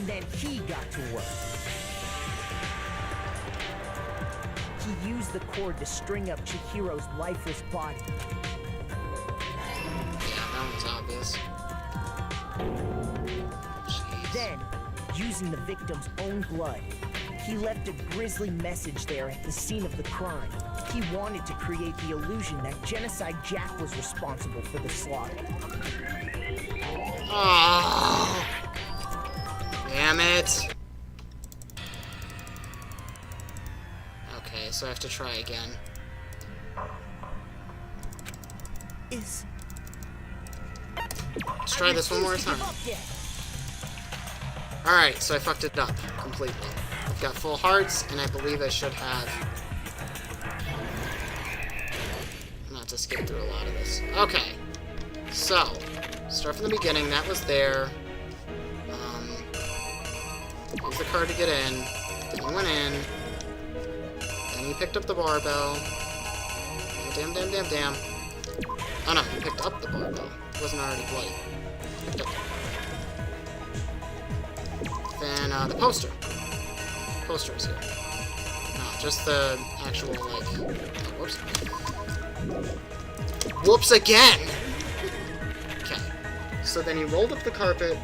And then he got to work. He used the cord to string up Chihiro's lifeless body. Yeah, that one's obvious. Jeez. Then, using the victim's own blood, he left a grisly message there at the scene of the crime. He wanted to create the illusion that Genocide Jack was responsible for the slaughter. Oh, damn it. Okay, so I have to try again. Let's try this one more time. Alright, so I fucked it up completely. I've got full hearts, and I believe I should have... not to skip through a lot of this. Okay, so, start from the beginning. That was there. Use the card to get in. Then he went in. Then he picked up the barbell. Oh, damn, damn, damn, damn. Oh no, he picked up the barbell. It wasn't already bloody. Picked up. Then, the poster. The poster is here. No, just the actual, like... Oh, whoops. Whoops again! Okay. So then he rolled up the carpet.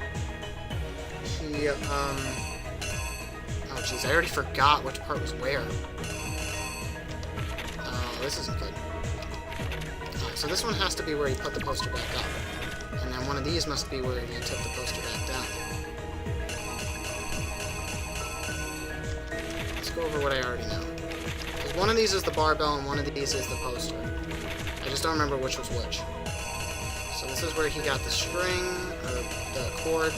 He, Oh, jeez, I already forgot which part was where. Oh, this isn't good. Oh, so this one has to be where he put the poster back up. And then one of these must be where he took the poster back down. Let's go over what I already know. Because one of these is the barbell and one of these is the poster. I just don't remember which was which. So this is where he got the string, or the cord.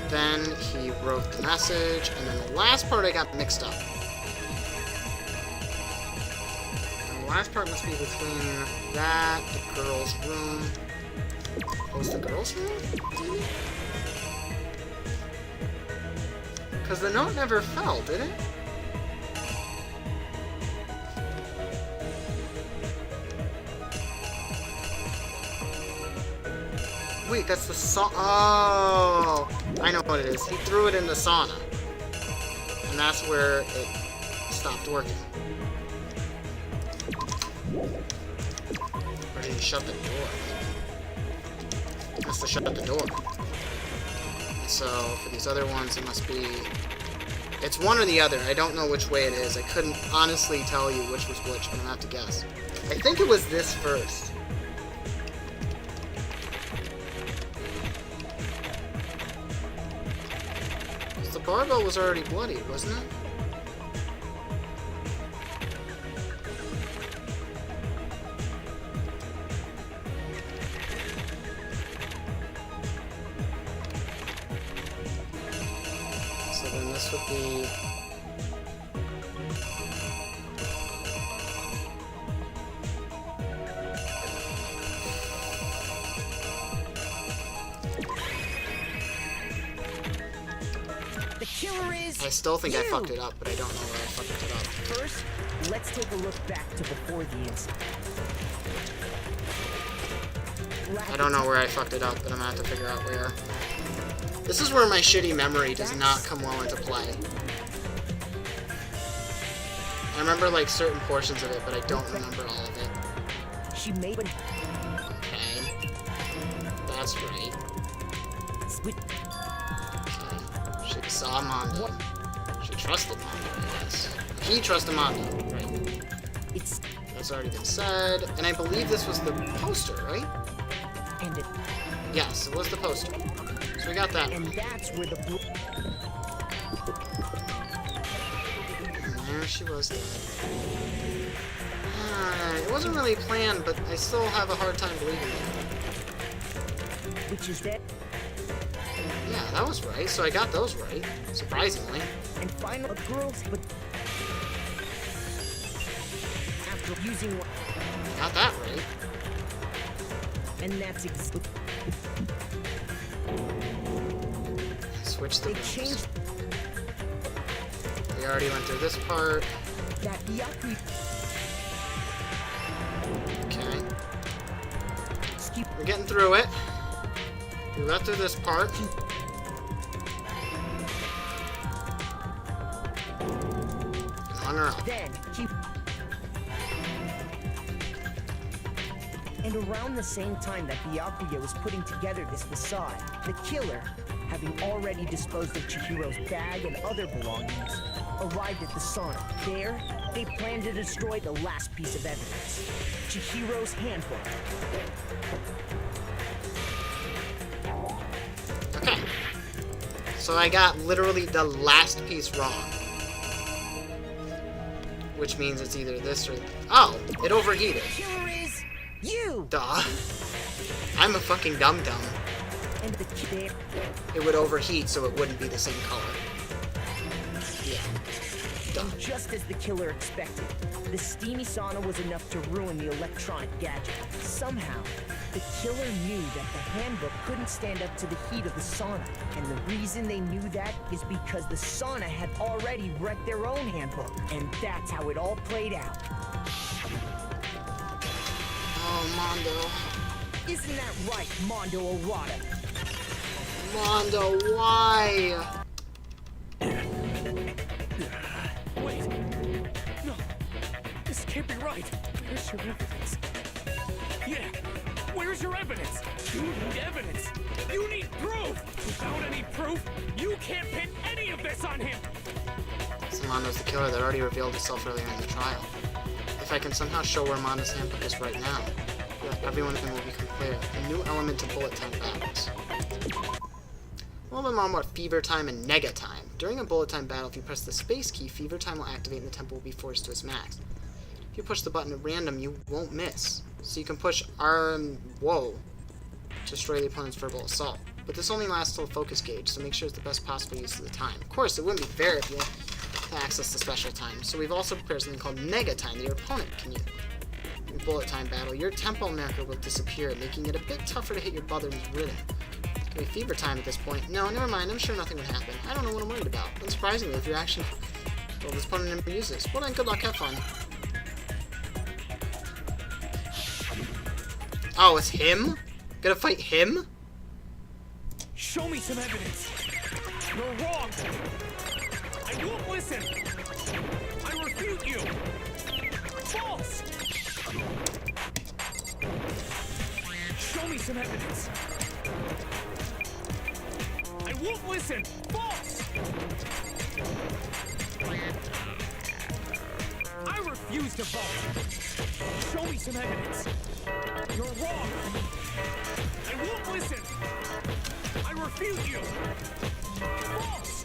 Then he wrote the message, and then the last part I got mixed up. And the last part must be between that, the girl's room. Oh, was the girl's room? Because the note never fell, did it? Wait, that's the sauna. Oh, I know what it is. He threw it in the sauna. And that's where it stopped working. Or did he shut the door? He must have shut the door. So, for these other ones, it must be... It's one or the other. I don't know which way it is. I couldn't honestly tell you which was which, but I'm going to have to guess. I think it was this first. The barbell was already bloody, wasn't it? So then this would be... I still think I fucked it up, but I don't know where I fucked it up. First, let's take a look back to before the incident. I don't know where I fucked it up, but I'm gonna have to figure out where. This is where my shitty memory does not come well into play. I remember, like, certain portions of it, but I don't remember all of it. She made... Okay. That's right. She saw Mondo. She trusted Mondo, yes. He trusted Mondo, right. That's already been said. And I believe this was the poster, right? And it... Yes, it was the poster. So we got that. And that's where the... And there she was then. It wasn't really planned, but I still have a hard time believing it. Which is that... Yeah, that was right. So I got those right, surprisingly. And finally, girls, but after using one, Got that right. and that's Switch the they rooms. changed We already went through this part. that Yaku. Okay. We're getting through it. We got through this part. On her own. Then he... And around the same time that Byakuya was putting together this facade, the killer, having already disposed of Chihiro's bag and other belongings, arrived at the sauna. There, they planned to destroy the last piece of evidence, Chihiro's handbook. Okay. So I got literally the last piece wrong. Which means it's either this or... Oh, it overheated. Killer is you! Duh. I'm a fucking dum-dum. And the kid... It would overheat so it wouldn't be the same color. Yeah. Duh. And just as the killer expected, the steamy sauna was enough to ruin the electronic gadget. Somehow, the killer knew that the handbook couldn't stand up to the heat of the sauna. And the reason they knew that is because the sauna had already wrecked their own handbook. And that's how it all played out. Oh, Mondo. Isn't that right, Mondo Owada? Mondo, why? Wait. No. This can't be right. Where's your evidence? Yeah. Where's your evidence? You need evidence. You need proof. Without any proof, you can't pin any of this on him. So Mondo's the killer that already revealed itself earlier in the trial. If I can somehow show where Mondo's handbook is right now, everyone will become clear. A new element to bullet time battles. A little bit more about fever time and nega time. During a bullet time battle, if you press the space key, fever time will activate and the tempo will be forced to its max. If you push the button at random, you won't miss. So you can push R and whoa to destroy the opponent's verbal assault. But this only lasts till focus gauge, so make sure it's the best possible use of the time. Of course, it wouldn't be fair if you to access the special time, so we've also prepared something called nega time that your opponent can use. In bullet time battle, your tempo marker will disappear, making it a bit tougher to hit your brother's rhythm. Okay, fever time at this point. No, never mind, I'm sure nothing would happen. I don't know what I'm worried about. Unsurprisingly, if your action... Well, this opponent never uses. Well then, good luck, have fun. Oh, it's him? Gonna fight him? Show me some evidence. You're wrong. I won't listen. I refute you. False. Show me some evidence. I won't listen. False. I refuse to vote. Show me some evidence. You're wrong. I won't listen. I refute you. False.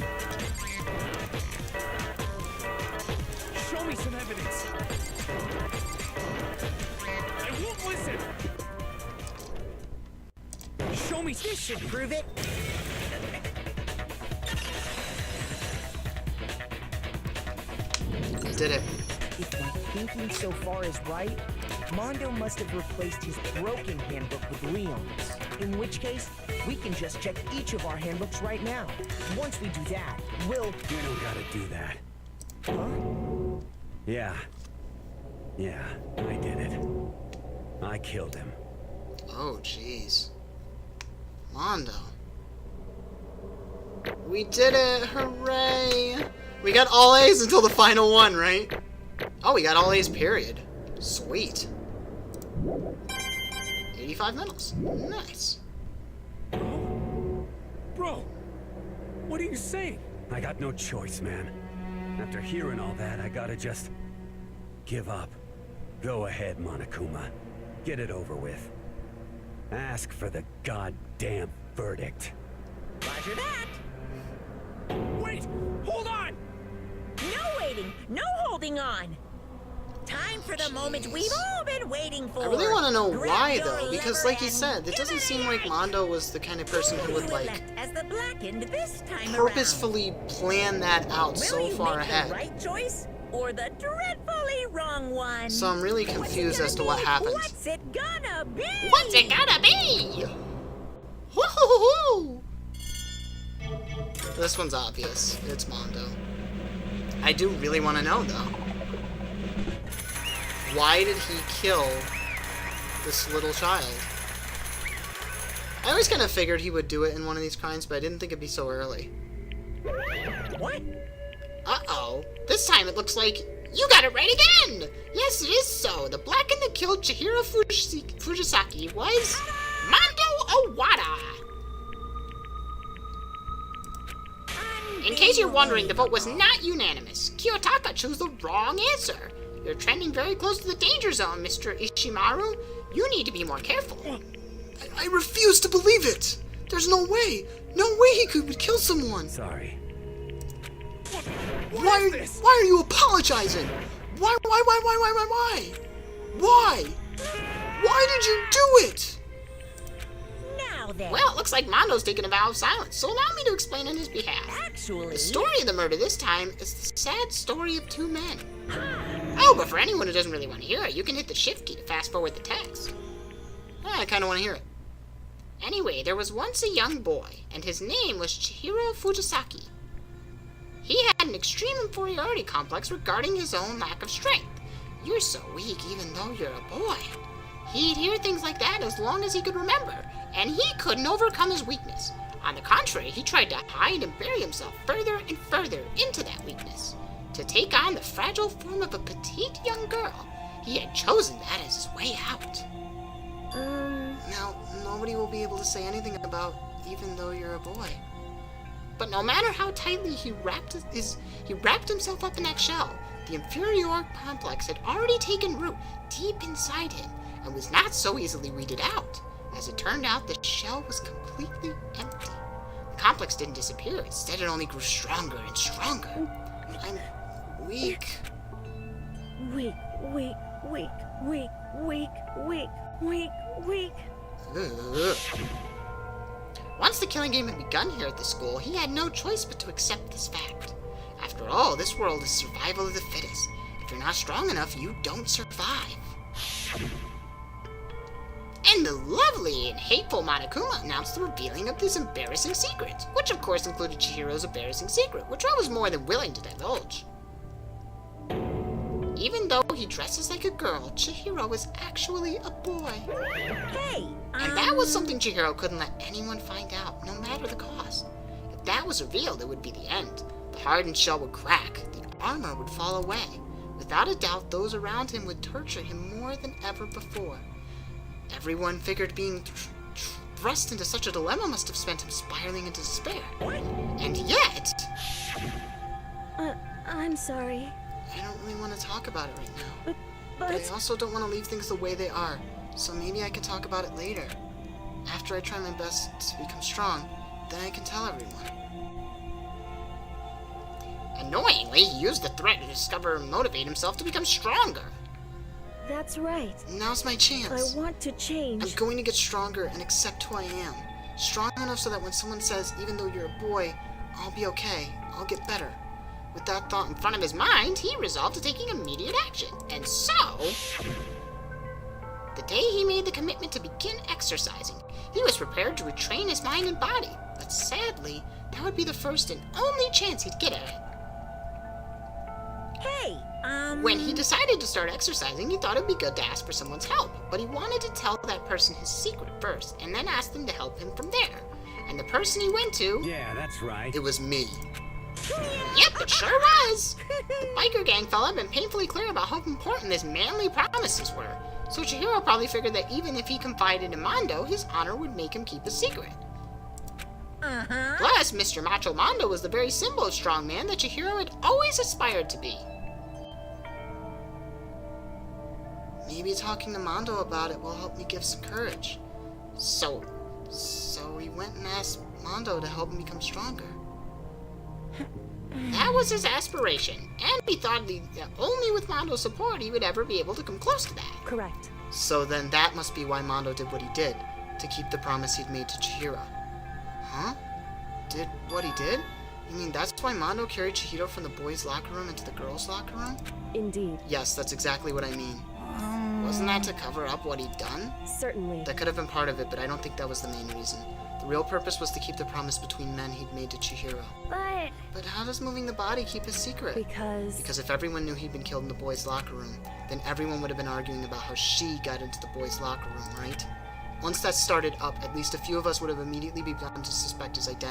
Show me some evidence. I won't listen. Show me. This should prove it. I did it. If my thinking so far is right, Mondo must have replaced his broken handbook with Leon's. In which case, we can just check each of our handbooks right now. Once we do that, we'll... You don't gotta do that. Huh? Yeah, I did it. I killed him. Oh, jeez. Mondo. We did it! Hooray! We got all A's until the final one, right? Oh, we got all A's, period. Sweet. 85 medals. Nice. Bro, what are you saying? I got no choice, man. After hearing all that, I gotta just... give up. Go ahead, Monokuma. Get it over with. Ask for the goddamn verdict. Roger that. Wait, hold on! No waiting, no holding on. Time for the moment we've all been waiting for. I really want to know Grab why, your though, because lever like you and said, it give doesn't it seem a like hand. Mondo was the kind of person who would, You like, elect as the blackened this time purposefully plan that out around. so Will you far make ahead. the right choice or the dreadfully wrong one? So I'm really What's it confused gonna as to be? what happens. What's it gonna be? What's it gonna be? Woo-hoo-hoo-hoo! This one's obvious. It's Mondo. I do really want to know, though. Why did he kill this little child? I always kind of figured he would do it in one of these crimes, but I didn't think it'd be so early. What? Uh-oh. This time it looks like you got it right again! Yes, it is so. The Blackened that killed Chihiro Fujisaki was Mondo Owada. In case you're wondering, the vote was not unanimous. Kiyotaka chose the wrong answer. You're trending very close to the danger zone, Mr. Ishimaru. You need to be more careful. I refuse to believe it. There's no way. No way he could kill someone. Sorry. Why are you apologizing? Why? Why did you do it? Now then. Well, it looks like Mondo's taken a vow of silence, so allow me to explain on his behalf. Actually. The story of the murder this time is the sad story of two men. Oh, but for anyone who doesn't really want to hear it, you can hit the shift key to fast forward the text. I kind of want to hear it. Anyway, there was once a young boy, and his name was Chihiro Fujisaki. He had an extreme inferiority complex regarding his own lack of strength. You're so weak even though you're a boy. He'd hear things like that as long as he could remember, and he couldn't overcome his weakness. On the contrary, he tried to hide and bury himself further and further into that weakness. To take on the fragile form of a petite young girl, he had chosen that as his way out. Now, nobody will be able to say anything about even though you're a boy. But no matter how tightly he wrapped himself up in that shell, the inferior complex had already taken root deep inside him and was not so easily weeded out. As it turned out, the shell was completely empty. The complex didn't disappear. Instead, it only grew stronger and stronger. I'm weak. Weak. Ugh. Once the killing game had begun here at the school, he had no choice but to accept this fact. After all, this world is survival of the fittest. If you're not strong enough, you don't survive. And the lovely and hateful Monokuma announced the revealing of this embarrassing secret, which of course included Chihiro's embarrassing secret, which I was more than willing to divulge. Even though he dresses like a girl, Chihiro is actually a boy. Hey, And that was something Chihiro couldn't let anyone find out, no matter the cost. If that was revealed, it would be the end. The hardened shell would crack, the armor would fall away. Without a doubt, those around him would torture him more than ever before. Everyone figured being thrust into such a dilemma must have sent him spiraling into despair. And yet... I'm sorry. I don't really want to talk about it right now. But I also don't want to leave things the way they are, so maybe I can talk about it later. After I try my best to become strong, then I can tell everyone. Annoyingly, he used the threat to discover and motivate himself to become stronger. that's right. Now's my I chance. want to I'm change. going to get stronger and accept who I am. Strong enough so that when someone says, even though you're a boy, I'll be okay, I'll get better. With that thought in front of his mind, he resolved to taking immediate action. And so... the day he made the commitment to begin exercising, he was prepared to retrain his mind and body. But sadly, that would be the first and only chance he'd get at it. Hey, When he decided to start exercising, he thought it'd be good to ask for someone's help. But he wanted to tell that person his secret first, and then ask them to help him from there. And the person he went to... Yeah, that's right. it was me. Yep, it sure was! The biker gang fella had been painfully clear about how important his manly promises were. So Chihiro probably figured that even if he confided in Mondo, his honor would make him keep a secret. Plus, Mr. Macho Mondo was the very symbol of strong man that Chihiro had always aspired to be. Maybe talking to Mondo about it will help me give some courage. So he went and asked Mondo to help him become stronger. That was his aspiration, and he thought that only with Mondo's support he would ever be able to come close to that. Correct. So then that must be why Mondo did what he did, to keep the promise he'd made to Chihiro. Huh? Did what he did? You mean that's why Mondo carried Chihiro from the boys' locker room into the girls' locker room? Indeed. Yes, that's exactly what I mean. Wasn't that to cover up what he'd done? Certainly. That could have been part of it, but I don't think that was the main reason. The real purpose was to keep the promise between men he'd made to Chihiro. But how does moving the body keep his secret? Because if everyone knew he'd been killed in the boys' locker room, then everyone would have been arguing about how she got into the boys' locker room, right? Once that started up, at least a few of us would have immediately begun to suspect his identity.